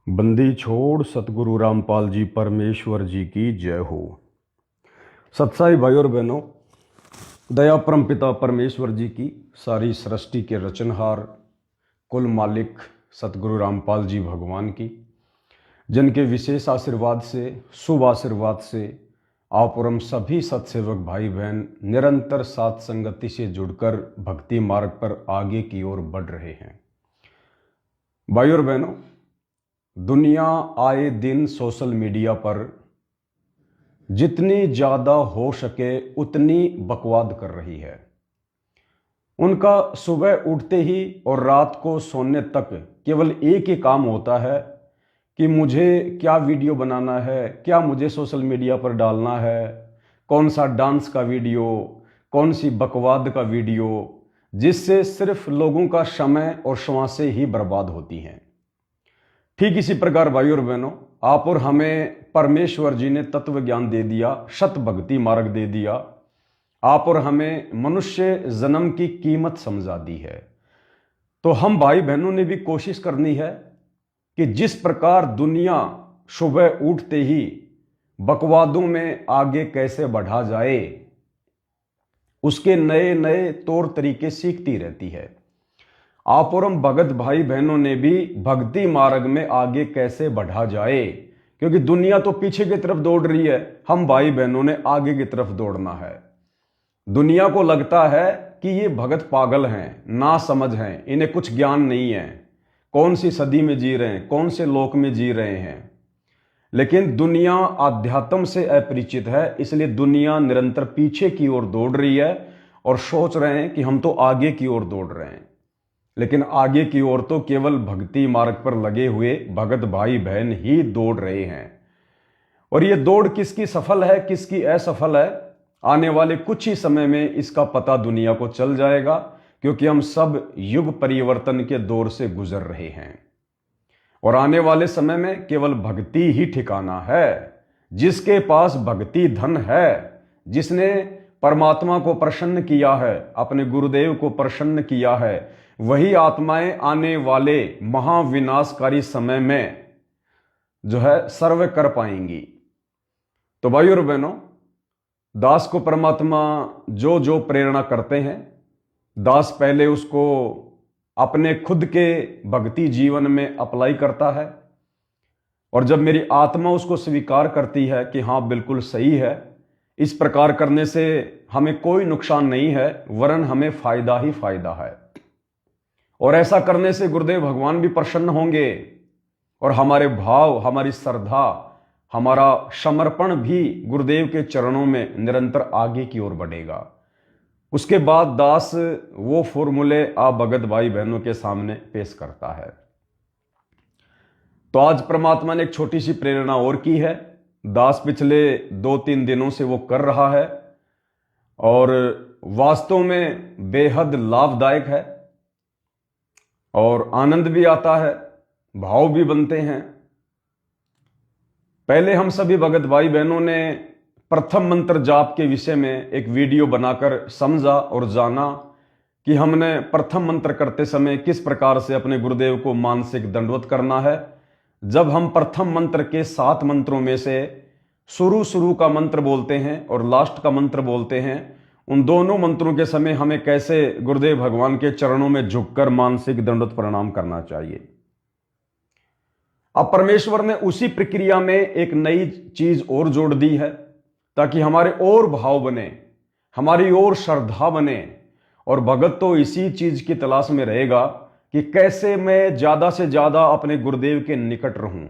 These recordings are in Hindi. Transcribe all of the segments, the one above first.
बंदी छोड़ सतगुरु रामपाल जी परमेश्वर जी की जय हो। सत्साई भाई और बहनों, दया परम पिता परमेश्वर जी की, सारी सृष्टि के रचनहार कुल मालिक सतगुरु रामपाल जी भगवान की, जिनके विशेष आशीर्वाद से, शुभ आशीर्वाद से आप और हम सभी सत्सेवक भाई बहन निरंतर साथ संगति से जुड़कर भक्ति मार्ग पर आगे की ओर बढ़ रहे हैं। भाई और बहनों, दुनिया आए दिन सोशल मीडिया पर जितनी ज़्यादा हो सके उतनी बकवाद कर रही है। उनका सुबह उठते ही और रात को सोने तक केवल एक ही काम होता है कि मुझे क्या वीडियो बनाना है, क्या मुझे सोशल मीडिया पर डालना है, कौन सा डांस का वीडियो, कौन सी बकवाद का वीडियो, जिससे सिर्फ लोगों का समय और श्वासें ही बर्बाद होती हैं। ठीक इसी प्रकार भाई और बहनों, आप और हमें परमेश्वर जी ने तत्व ज्ञान दे दिया, शत भक्ति मार्ग दे दिया, आप और हमें मनुष्य जन्म की कीमत समझा दी है। तो हम भाई बहनों ने भी कोशिश करनी है कि जिस प्रकार दुनिया सुबह उठते ही बकवादों में आगे कैसे बढ़ा जाए, उसके नए नए तौर तरीके सीखती रहती है। आप और हम भगत भाई बहनों ने भी भक्ति मार्ग में आगे कैसे बढ़ा जाए, क्योंकि दुनिया तो पीछे की तरफ दौड़ रही है, हम भाई बहनों ने आगे की तरफ दौड़ना है। दुनिया को लगता है कि ये भगत पागल हैं, ना समझ हैं, इन्हें कुछ ज्ञान नहीं है, कौन सी सदी में जी रहे हैं, कौन से लोक में जी रहे हैं। लेकिन दुनिया आध्यात्म से अपरिचित है, इसलिए दुनिया निरंतर पीछे की ओर दौड़ रही है और सोच रहे हैं कि हम तो आगे की ओर दौड़ रहे हैं। लेकिन आगे की ओर तो केवल भक्ति मार्ग पर लगे हुए भगत भाई बहन ही दौड़ रहे हैं। और ये दौड़ किसकी सफल है, किसकी असफल है, आने वाले कुछ ही समय में इसका पता दुनिया को चल जाएगा, क्योंकि हम सब युग परिवर्तन के दौर से गुजर रहे हैं। और आने वाले समय में केवल भक्ति ही ठिकाना है। जिसके पास भक्ति धन है, जिसने परमात्मा को प्रसन्न किया है, अपने गुरुदेव को प्रसन्न किया है, वही आत्माएं आने वाले महाविनाशकारी समय में जो है सर्व कर पाएंगी। तो भाई और बहनों, दास को परमात्मा जो जो प्रेरणा करते हैं, दास पहले उसको अपने खुद के भक्ति जीवन में अप्लाई करता है, और जब मेरी आत्मा उसको स्वीकार करती है कि हाँ बिल्कुल सही है, इस प्रकार करने से हमें कोई नुकसान नहीं है, वरन हमें फायदा ही फायदा है, और ऐसा करने से गुरुदेव भगवान भी प्रसन्न होंगे, और हमारे भाव, हमारी श्रद्धा, हमारा समर्पण भी गुरुदेव के चरणों में निरंतर आगे की ओर बढ़ेगा। उसके बाद दास वो फॉर्मूले आप भगत भाई बहनों के सामने पेश करता है। तो आज परमात्मा ने एक छोटी सी प्रेरणा और की है। दास पिछले 2-3 दिनों से वो कर रहा है, और वास्तव में बेहद लाभदायक है, और आनंद भी आता है, भाव भी बनते हैं। पहले हम सभी भगत भाई बहनों ने प्रथम मंत्र जाप के विषय में एक वीडियो बनाकर समझा और जाना कि हमने प्रथम मंत्र करते समय किस प्रकार से अपने गुरुदेव को मानसिक दंडवत करना है। जब हम प्रथम मंत्र के 7 मंत्रों में से शुरू का मंत्र बोलते हैं और लास्ट का मंत्र बोलते हैं, उन दोनों मंत्रों के समय हमें कैसे गुरुदेव भगवान के चरणों में झुककर मानसिक दंडवत प्रणाम करना चाहिए। अब परमेश्वर ने उसी प्रक्रिया में एक नई चीज और जोड़ दी है, ताकि हमारे और भाव बने, हमारी और श्रद्धा बने। और भगत तो इसी चीज की तलाश में रहेगा कि कैसे मैं ज्यादा से ज्यादा अपने गुरुदेव के निकट रहूं,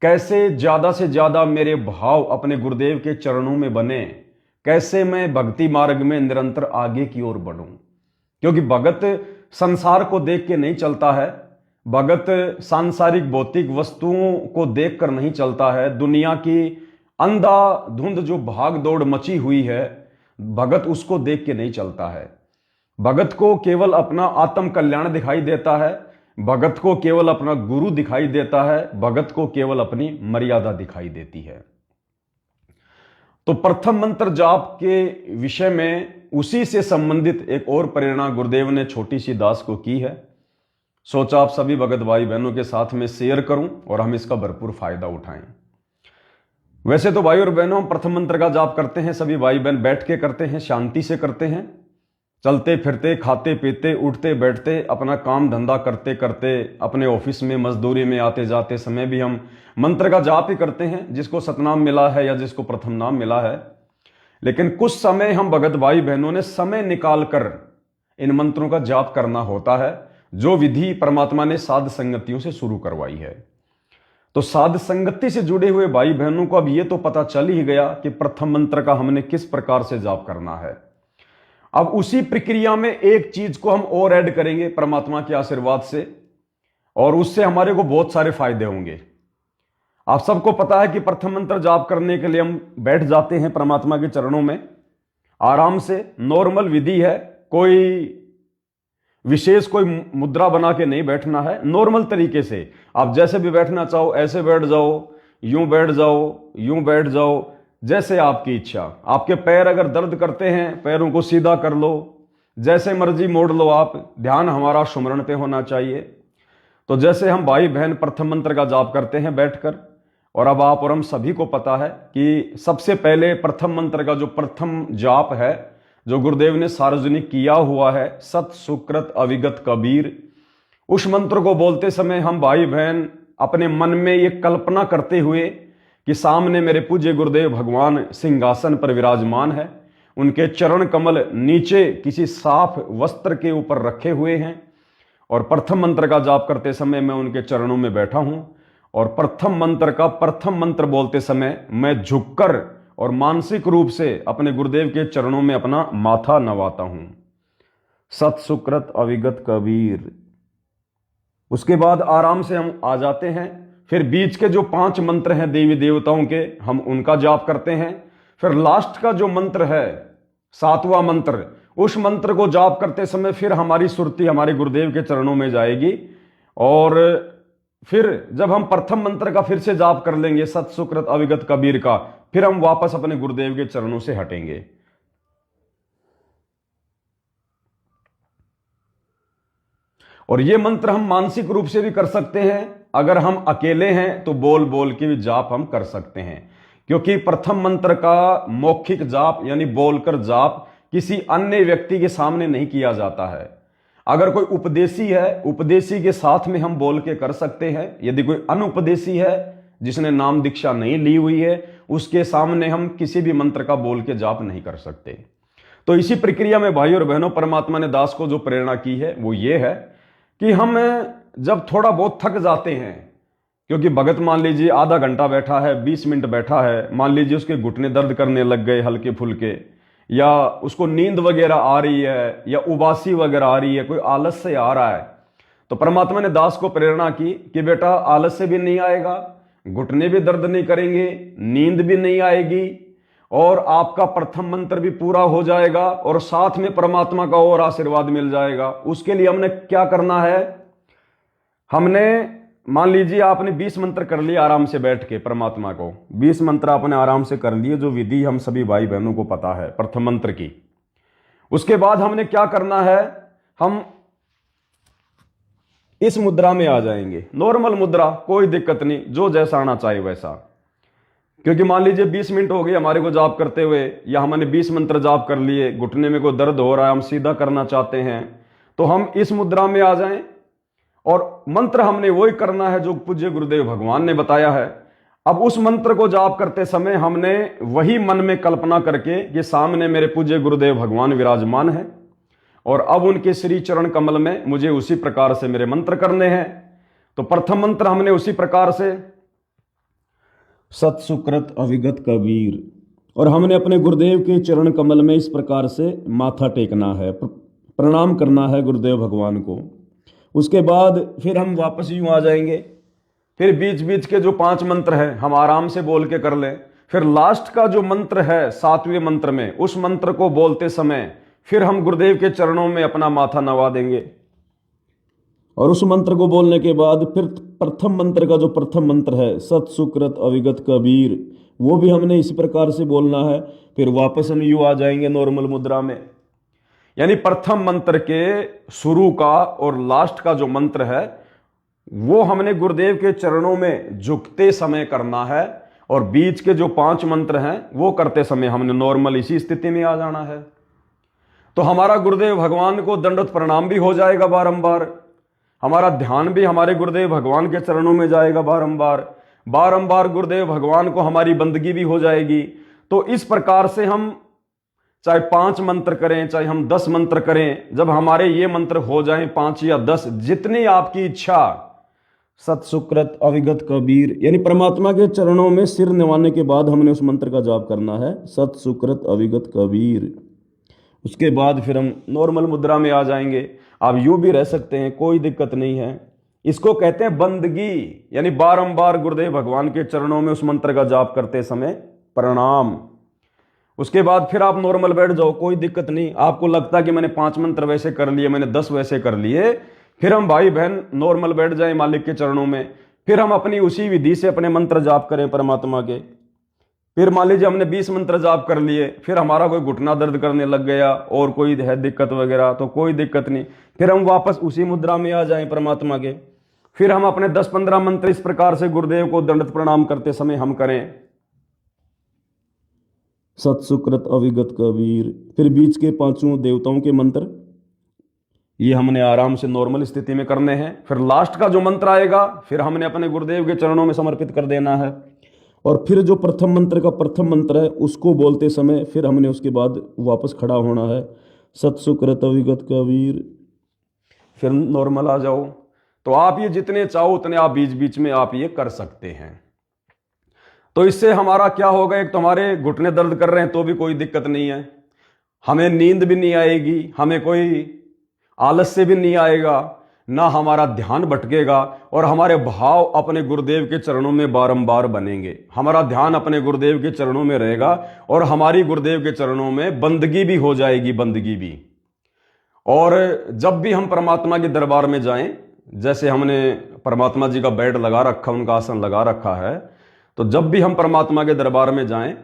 कैसे ज्यादा से ज्यादा मेरे भाव अपने गुरुदेव के चरणों में बने, कैसे मैं भक्ति मार्ग में निरंतर आगे की ओर बढ़ूं। क्योंकि भगत संसार को देख के नहीं चलता है, भगत सांसारिक भौतिक वस्तुओं को देखकर नहीं चलता है, दुनिया की अंधाधुंध जो भाग दौड़ मची हुई है, भगत उसको देख के नहीं चलता है। भगत को केवल अपना आत्म कल्याण दिखाई देता है, भगत को केवल अपना गुरु दिखाई देता है, भगत को केवल अपनी मर्यादा दिखाई देती है। तो प्रथम मंत्र जाप के विषय में उसी से संबंधित एक और प्रेरणा गुरुदेव ने छोटी सी दास को की है। सोचा आप सभी भगत भाई बहनों के साथ में शेयर करूं और हम इसका भरपूर फायदा उठाएं। वैसे तो भाई और बहनों, हम प्रथम मंत्र का जाप करते हैं, सभी भाई बहन बैठ के करते हैं, शांति से करते हैं, चलते फिरते, खाते पीते, उठते बैठते, अपना काम धंधा करते करते, अपने ऑफिस में मजदूरी में आते जाते समय भी हम मंत्र का जाप ही करते हैं, जिसको सतनाम मिला है या जिसको प्रथम नाम मिला है। लेकिन कुछ समय हम भगत भाई बहनों ने समय निकाल कर इन मंत्रों का जाप करना होता है, जो विधि परमात्मा ने साध संगतियों से शुरू करवाई है। तो साध संगति से जुड़े हुए भाई बहनों को अब ये तो पता चल ही गया कि प्रथम मंत्र का हमने किस प्रकार से जाप करना है। अब उसी प्रक्रिया में एक चीज को हम और ऐड करेंगे परमात्मा के आशीर्वाद से, और उससे हमारे को बहुत सारे फायदे होंगे। आप सबको पता है कि प्रथम मंत्र जाप करने के लिए हम बैठ जाते हैं परमात्मा के चरणों में, आराम से, नॉर्मल विधि है, कोई विशेष कोई मुद्रा बना के नहीं बैठना है, नॉर्मल तरीके से आप जैसे भी बैठना चाहो ऐसे बैठ जाओ, यूं बैठ जाओ, यूं बैठ जाओ, जैसे आपकी इच्छा। आपके पैर अगर दर्द करते हैं, पैरों को सीधा कर लो, जैसे मर्जी मोड़ लो आप, ध्यान हमारा सुमरण पे होना चाहिए। तो जैसे हम भाई बहन प्रथम मंत्र का जाप करते हैं बैठकर, और अब आप और हम सभी को पता है कि सबसे पहले प्रथम मंत्र का जो प्रथम जाप है, जो गुरुदेव ने सार्वजनिक किया हुआ है, सत सुकृत अविगत कबीर, उस मंत्र को बोलते समय हम भाई बहन अपने मन में ये कल्पना करते हुए कि सामने मेरे पूज्य गुरुदेव भगवान सिंहासन पर विराजमान है, उनके चरण कमल नीचे किसी साफ वस्त्र के ऊपर रखे हुए हैं, और प्रथम मंत्र का जाप करते समय मैं उनके चरणों में बैठा हूं, और प्रथम मंत्र का प्रथम मंत्र बोलते समय मैं झुककर और मानसिक रूप से अपने गुरुदेव के चरणों में अपना माथा नवाता हूं, सत सुकृत अविगत कबीर। उसके बाद आराम से हम आ जाते हैं, फिर बीच के जो 5 मंत्र हैं देवी देवताओं के, हम उनका जाप करते हैं। फिर लास्ट का जो मंत्र है 7वां मंत्र, उस मंत्र को जाप करते समय फिर हमारी सुरती हमारे गुरुदेव के चरणों में जाएगी, और फिर जब हम प्रथम मंत्र का फिर से जाप कर लेंगे सत सुकृत अविगत कबीर का, फिर हम वापस अपने गुरुदेव के चरणों से हटेंगे। और ये मंत्र हम मानसिक रूप से भी कर सकते हैं, अगर हम अकेले हैं तो बोल बोल के भी जाप हम कर सकते हैं, क्योंकि प्रथम मंत्र का मौखिक जाप यानी बोलकर जाप किसी अन्य व्यक्ति के सामने नहीं किया जाता है। अगर कोई उपदेशी है, उपदेशी के साथ में हम बोल के कर सकते हैं। यदि कोई अनुपदेशी है जिसने नाम दीक्षा नहीं ली हुई है, उसके सामने हम किसी भी मंत्र का बोल के जाप नहीं कर सकते। तो इसी प्रक्रिया में भाई और बहनों, परमात्मा ने दास को जो प्रेरणा की है वो ये है कि हम जब थोड़ा बहुत थक जाते हैं, क्योंकि भगत मान लीजिए आधा घंटा बैठा है, 20 मिनट बैठा है, मान लीजिए उसके घुटने दर्द करने लग गए हल्के फुल्के, या उसको नींद वगैरह आ रही है, या उबासी वगैरह आ रही है, कोई आलस से आ रहा है, तो परमात्मा ने दास को प्रेरणा की कि बेटा आलस से भी नहीं आएगा, घुटने भी दर्द नहीं करेंगे, नींद भी नहीं आएगी, और आपका प्रथम मंत्र भी पूरा हो जाएगा, और साथ में परमात्मा का और आशीर्वाद मिल जाएगा। उसके लिए हमने क्या करना है, हमने मान लीजिए आपने 20 मंत्र कर लिए आराम से बैठ के, परमात्मा को 20 मंत्र आपने आराम से कर लिए, जो विधि हम सभी भाई बहनों को पता है प्रथम मंत्र की। उसके बाद हमने क्या करना है, हम इस मुद्रा में आ जाएंगे, नॉर्मल मुद्रा, कोई दिक्कत नहीं, जो जैसा आना चाहिए वैसा। क्योंकि मान लीजिए 20 मिनट हो गए हमारे को जाप करते हुए, या हमने 20 मंत्र जाप कर लिए, घुटने में कोई दर्द हो रहा है, हम सीधा करना चाहते हैं, तो हम इस मुद्रा में आ जाएं, और मंत्र हमने वही करना है जो पूज्य गुरुदेव भगवान ने बताया है। अब उस मंत्र को जाप करते समय हमने वही मन में कल्पना करके कि सामने मेरे पूज्य गुरुदेव भगवान विराजमान है, और अब उनके श्री चरण कमल में मुझे उसी प्रकार से मेरे मंत्र करने हैं। तो प्रथम मंत्र हमने उसी प्रकार से सत सुकृत अविगत कबीर, और हमने अपने गुरुदेव के चरण कमल में इस प्रकार से माथा टेकना है, प्रणाम करना है गुरुदेव भगवान को। उसके बाद फिर हम वापस यूं आ जाएंगे, फिर बीच बीच के जो 5 मंत्र हैं हम आराम से बोल के कर लें। फिर लास्ट का जो मंत्र है 7वें मंत्र में, उस मंत्र को बोलते समय फिर हम गुरुदेव के चरणों में अपना माथा नवा देंगे, और उस मंत्र को बोलने के बाद फिर प्रथम मंत्र का जो प्रथम मंत्र है सत सुकृत अविगत कबीर, वो भी हमने इसी प्रकार से बोलना है। फिर वापस हम यूं आ जाएंगे नॉर्मल मुद्रा में। यानी प्रथम मंत्र के शुरू का और लास्ट का जो मंत्र है वो हमने गुरुदेव के चरणों में झुकते समय करना है, और बीच के जो 5 मंत्र हैं वो करते समय हमने नॉर्मल इसी स्थिति में आ जाना है। तो हमारा गुरुदेव भगवान को दंडवत प्रणाम भी हो जाएगा बारंबार, हमारा ध्यान भी हमारे गुरुदेव भगवान के चरणों में जाएगा बारंबार, बारंबार गुरुदेव भगवान को हमारी बंदगी भी हो जाएगी। तो इस प्रकार से हम चाहे 5 मंत्र करें, चाहे हम 10 मंत्र करें, जब हमारे ये मंत्र हो जाएं 5 या 10, जितनी आपकी इच्छा, सत सुकृत अविगत कबीर, यानी परमात्मा के चरणों में सिर निवाने के बाद हमने उस मंत्र का जाप करना है, सत सुकृत अविगत कबीर। उसके बाद फिर हम नॉर्मल मुद्रा में आ जाएंगे। आप यूं भी रह सकते हैं, कोई दिक्कत नहीं है। इसको कहते हैं बंदगी, यानी बारंबार गुरुदेव भगवान के चरणों में उस मंत्र का जाप करते समय प्रणाम। उसके बाद फिर आप नॉर्मल बैठ जाओ, कोई दिक्कत नहीं। आपको लगता कि मैंने 5 मंत्र वैसे कर लिए, मैंने 10 वैसे कर लिए, फिर हम भाई बहन नॉर्मल बैठ जाए मालिक के चरणों में, फिर हम अपनी उसी विधि से अपने मंत्र जाप करें परमात्मा के। फिर मान लीजिए हमने 20 मंत्र जाप कर लिए, फिर हमारा कोई घुटना दर्द करने लग गया और कोई है दिक्कत वगैरह, तो कोई दिक्कत नहीं, फिर हम वापस उसी मुद्रा में आ जाएं परमात्मा के। फिर हम अपने 10-15 मंत्र इस प्रकार से गुरुदेव को दंडवत प्रणाम करते समय हम करें, सत सुकृत अविगत कबीर। फिर बीच के 5 देवताओं के मंत्र ये हमने आराम से नॉर्मल स्थिति में करने हैं। फिर लास्ट का जो मंत्र आएगा फिर हमने अपने गुरुदेव के चरणों में समर्पित कर देना है। और फिर जो प्रथम मंत्र का प्रथम मंत्र है उसको बोलते समय फिर हमने उसके बाद वापस खड़ा होना है, सत सुकृत अविगत कबीर। फिर नॉर्मल आ जाओ। तो आप ये जितने चाहो उतने आप बीच बीच में आप ये कर सकते हैं। तो इससे हमारा क्या होगा, एक तो हमारे घुटने दर्द कर रहे हैं तो भी कोई दिक्कत नहीं है, हमें नींद भी नहीं आएगी, हमें कोई आलस्य भी नहीं आएगा, ना हमारा ध्यान भटकेगा, और हमारे भाव अपने गुरुदेव के चरणों में बारंबार बनेंगे। हमारा ध्यान अपने गुरुदेव के चरणों में रहेगा और हमारी गुरुदेव के चरणों में बंदगी भी हो जाएगी, बंदगी भी। और जब भी हम परमात्मा के दरबार में जाएं, जैसे हमने परमात्मा जी का बेड लगा रखा, उनका आसन लगा रखा है, तो जब भी हम परमात्मा के दरबार में जाएं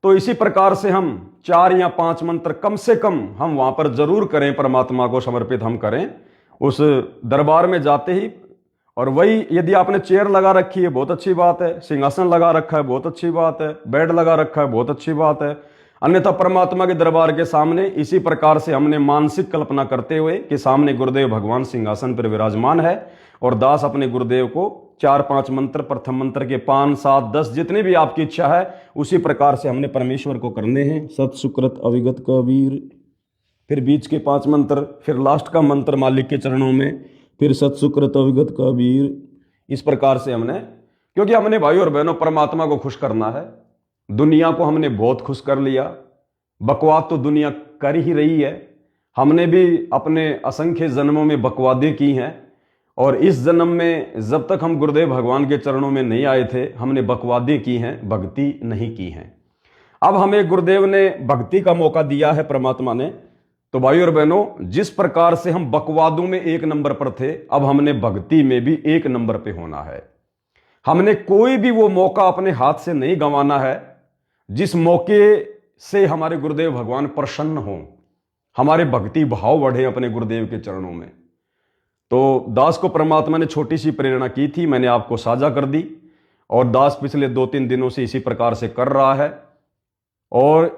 तो इसी प्रकार से हम 4 या 5 मंत्र कम से कम हम वहां पर जरूर करें, परमात्मा को समर्पित हम करें उस दरबार में जाते ही। और वही यदि आपने चेयर लगा रखी है बहुत अच्छी बात है, सिंहासन लगा रखा है बहुत अच्छी बात है, बेड लगा रखा है बहुत अच्छी बात है। अन्यथा परमात्मा के दरबार के सामने इसी प्रकार से हमने मानसिक कल्पना करते हुए कि सामने गुरुदेव भगवान सिंहासन पर विराजमान है और दास अपने गुरुदेव को 4-5 मंत्र, प्रथम मंत्र के 5, 7, 10 जितनी भी आपकी इच्छा है उसी प्रकार से हमने परमेश्वर को करने हैं, सत सुकृत अविगत कबीर। फिर बीच के 5 मंत्र, फिर लास्ट का मंत्र मालिक के चरणों में, फिर सत सुकृत अविगत कबीर। इस प्रकार से हमने, क्योंकि हमने भाई और बहनों परमात्मा को खुश करना है। दुनिया को हमने बहुत खुश कर लिया, बकवाद तो दुनिया कर ही रही है, हमने भी अपने असंख्य जन्मों में बकवादें की हैं, और इस जन्म में जब तक हम गुरुदेव भगवान के चरणों में नहीं आए थे हमने बकवादें की हैं, भक्ति नहीं की हैं। अब हमें गुरुदेव ने भक्ति का मौका दिया है परमात्मा ने। तो भाई और बहनों, जिस प्रकार से हम बकवादों में 1 नंबर पर थे, अब हमने भक्ति में भी 1 नंबर पे होना है। हमने कोई भी वो मौका अपने हाथ से नहीं गंवाना है जिस मौके से हमारे गुरुदेव भगवान प्रसन्न हों, हमारे भक्ति भाव बढ़े अपने गुरुदेव के चरणों में। तो दास को परमात्मा ने छोटी सी प्रेरणा की थी, मैंने आपको साझा कर दी, और दास पिछले 2-3 दिनों से इसी प्रकार से कर रहा है। और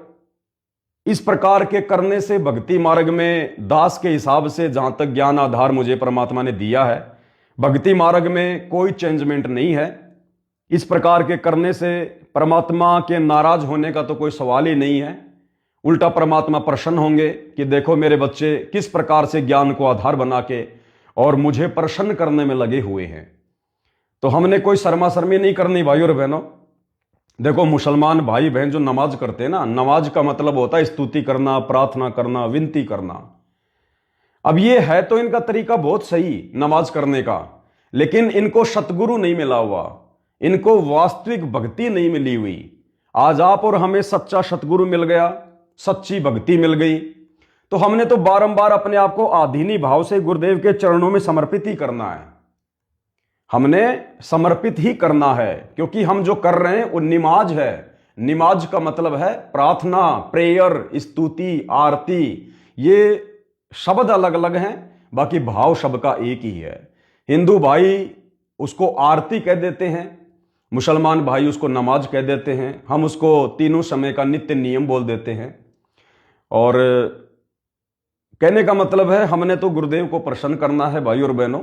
इस प्रकार के करने से भक्ति मार्ग में दास के हिसाब से जहां तक ज्ञान आधार मुझे परमात्मा ने दिया है, भक्ति मार्ग में कोई चेंजमेंट नहीं है। इस प्रकार के करने से परमात्मा के नाराज होने का तो कोई सवाल ही नहीं है। उल्टा परमात्मा प्रसन्न होंगे कि देखो मेरे बच्चे किस प्रकार से ज्ञान को आधार बना के और मुझे प्रसन्न करने में लगे हुए हैं। तो हमने कोई शर्मा शर्मी नहीं करनी भाई और बहनों। देखो मुसलमान भाई बहन जो नमाज करते हैं ना, नमाज का मतलब होता है स्तुति करना, प्रार्थना करना, विनती करना। अब ये है तो इनका तरीका बहुत सही नमाज करने का, लेकिन इनको सतगुरु नहीं मिला हुआ, इनको वास्तविक भक्ति नहीं मिली हुई। आज आप और हमें सच्चा सतगुरु मिल गया, सच्ची भक्ति मिल गई, तो हमने तो बारंबार अपने आप को आधीनी भाव से गुरुदेव के चरणों में समर्पित ही करना है। हमने समर्पित ही करना है, क्योंकि हम जो कर रहे हैं वो निमाज है। निमाज का मतलब है प्रार्थना, प्रेयर, स्तुति, आरती। ये शब्द अलग अलग हैं, बाकी भाव सबका एक ही है। हिंदू भाई उसको आरती कह देते हैं, मुसलमान भाई उसको नमाज कह देते हैं, हम उसको तीनों समय का नित्य नियम बोल देते हैं। और कहने का मतलब है हमने तो गुरुदेव को प्रसन्न करना है भाई और बहनों।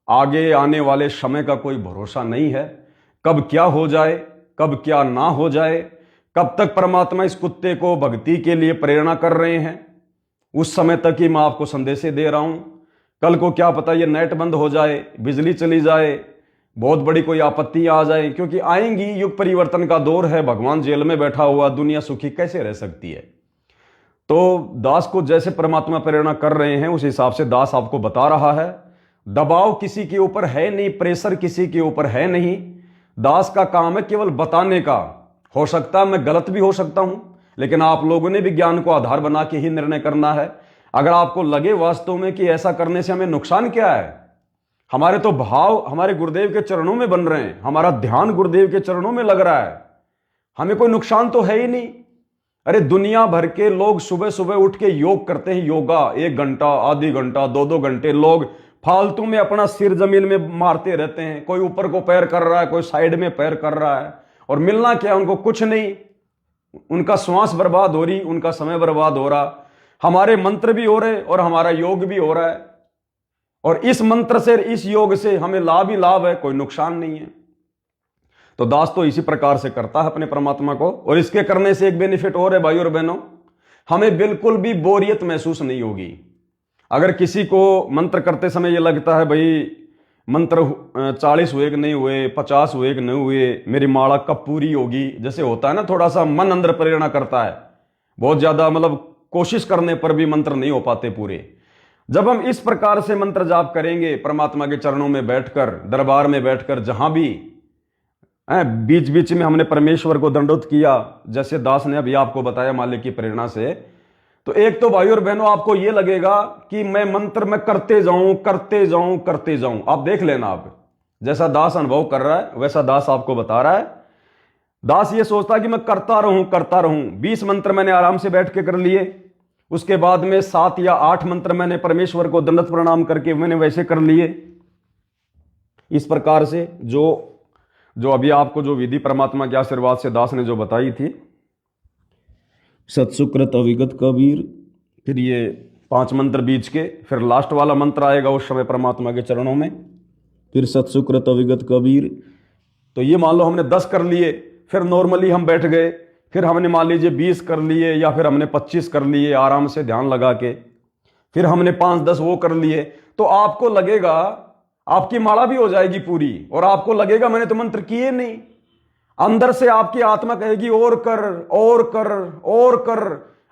आगे आने वाले समय का कोई भरोसा नहीं है, कब क्या हो जाए, कब क्या ना हो जाए, कब तक परमात्मा इस कुत्ते को भक्ति के लिए प्रेरणा कर रहे हैं, उस समय तक ही मैं आपको संदेश दे रहा हूं। कल को क्या पता ये नेट बंद हो जाए, बिजली चली जाए, बहुत बड़ी कोई आपत्ति आ जाए, क्योंकि आएंगी। युग परिवर्तन का दौर है, भगवान जेल में बैठा हुआ, दुनिया सुखी कैसे रह सकती है। तो दास को जैसे परमात्मा प्रेरणा कर रहे हैं उस हिसाब से दास आपको बता रहा है। दबाव किसी के ऊपर है नहीं, प्रेशर किसी के ऊपर है नहीं। दास का काम है केवल बताने का। हो सकता है मैं गलत भी हो सकता हूं, लेकिन आप लोगों ने भी ज्ञान को आधार बना के ही निर्णय करना है। अगर आपको लगे वास्तव में कि ऐसा करने से हमें नुकसान क्या है, हमारे तो भाव हमारे गुरुदेव के चरणों में बन रहे हैं, हमारा ध्यान गुरुदेव के चरणों में लग रहा है, हमें कोई नुकसान तो है ही नहीं। अरे दुनिया भर के लोग सुबह सुबह उठ के योग करते हैं, योगा 1 घंटा, आधी घंटा, 2-2 घंटे लोग फालतू में अपना सिर जमीन में मारते रहते हैं। कोई ऊपर को पैर कर रहा है, कोई साइड में पैर कर रहा है, और मिलना क्या उनको, कुछ नहीं। उनका श्वास बर्बाद हो रही, उनका समय बर्बाद हो रहा। हमारे मंत्र भी हो रहे और हमारा योग भी हो रहा है, और इस मंत्र से इस योग से हमें लाभ ही लाभ है, कोई नुकसान नहीं है। तो दास तो इसी प्रकार से करता है अपने परमात्मा को। और इसके करने से एक बेनिफिट और है भाई और बहनों, हमें बिल्कुल भी बोरियत महसूस नहीं होगी। अगर किसी को मंत्र करते समय ये लगता है भाई मंत्र 40 हुए कि नहीं हुए, 50 हुए कि नहीं हुए, मेरी माला कब पूरी होगी, जैसे होता है ना, थोड़ा सा मन अंदर प्रेरणा करता है, बहुत ज्यादा मतलब कोशिश करने पर भी मंत्र नहीं हो पाते पूरे। जब हम इस प्रकार से मंत्र जाप करेंगे परमात्मा के चरणों में बैठकर, दरबार में बैठकर, जहां भी बीच बीच में हमने परमेश्वर को दंडोत किया, जैसे दास ने अभी आपको बताया मालिक की प्रेरणा से, तो एक तो भाई और बहनों आपको यह लगेगा कि मैं मंत्र में करते जाऊं करते जाऊं करते जाऊं। आप देख लेना, आप जैसा दास अनुभव कर रहा है वैसा दास आपको बता रहा है। दास ये सोचता है कि मैं करता रहूं करता रहूं। 20 मंत्र मैंने आराम से बैठ के कर लिए, उसके बाद में 7 या 8 मंत्र मैंने परमेश्वर को दंडवत प्रणाम करके मैंने वैसे कर लिए। इस प्रकार से जो अभी आपको जो विधि परमात्मा के आशीर्वाद से दास ने जो बताई थी, सत्सुकृत अविगत कबीर, फिर ये 5 मंत्र बीच के, फिर लास्ट वाला मंत्र आएगा उस समय परमात्मा के चरणों में, फिर सत्सुकृत अविगत कबीर। तो ये मान लो हमने 10 कर लिए, फिर नॉर्मली हम बैठ गए, फिर हमने मान लीजिए 20 कर लिए, या फिर हमने 25 कर लिए आराम से ध्यान लगा के, फिर हमने 5-10 वो कर लिए, तो आपको लगेगा आपकी माला भी हो जाएगी पूरी, और आपको लगेगा मैंने तो मंत्र किए नहीं। अंदर से आपकी आत्मा कहेगी और कर और कर और कर।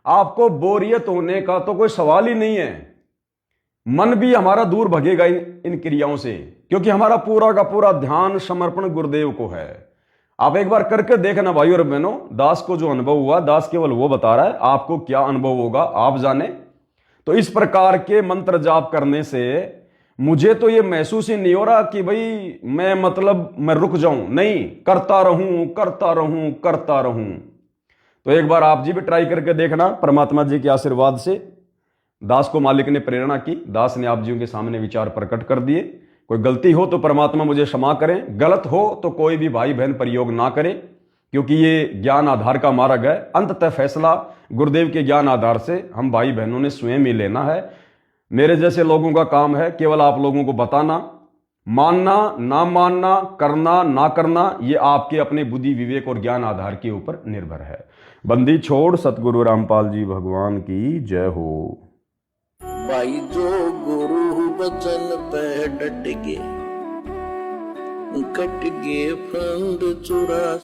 आपको बोरियत होने का तो कोई सवाल ही नहीं है। मन भी हमारा दूर भगेगा इन क्रियाओं से, क्योंकि हमारा पूरा का पूरा ध्यान समर्पण गुरुदेव को है। आप एक बार करके देखना भाई और बहनों, दास को जो अनुभव हुआ, दास केवल वो बता रहा है, आपको क्या अनुभव होगा आप जाने। तो इस प्रकार के मंत्र जाप करने से मुझे तो ये महसूस ही नहीं हो रहा कि भाई मैं रुक जाऊं, नहीं, करता रहूं करता रहूं करता रहूं। तो एक बार आप जी भी ट्राई करके देखना, परमात्मा जी के आशीर्वाद से दास को मालिक ने प्रेरणा की, दास ने आप जियों के सामने विचार प्रकट कर दिए। कोई गलती हो तो परमात्मा मुझे क्षमा करें, गलत हो तो कोई भी भाई बहन प्रयोग ना करे, क्योंकि ये ज्ञान आधार का मार्ग है। अंततः फैसला गुरुदेव के ज्ञान आधार से हम भाई बहनों ने स्वयं ही लेना है। मेरे जैसे लोगों का काम है केवल आप लोगों को बताना, मानना ना मानना, करना ना करना, ये आपके अपने बुद्धि विवेक और ज्ञान आधार के ऊपर निर्भर है। बंदी छोड़ सतगुरु रामपाल जी भगवान की जय हो। भाई जो गुरु बचन पे डट के कट गे फंद चुरा।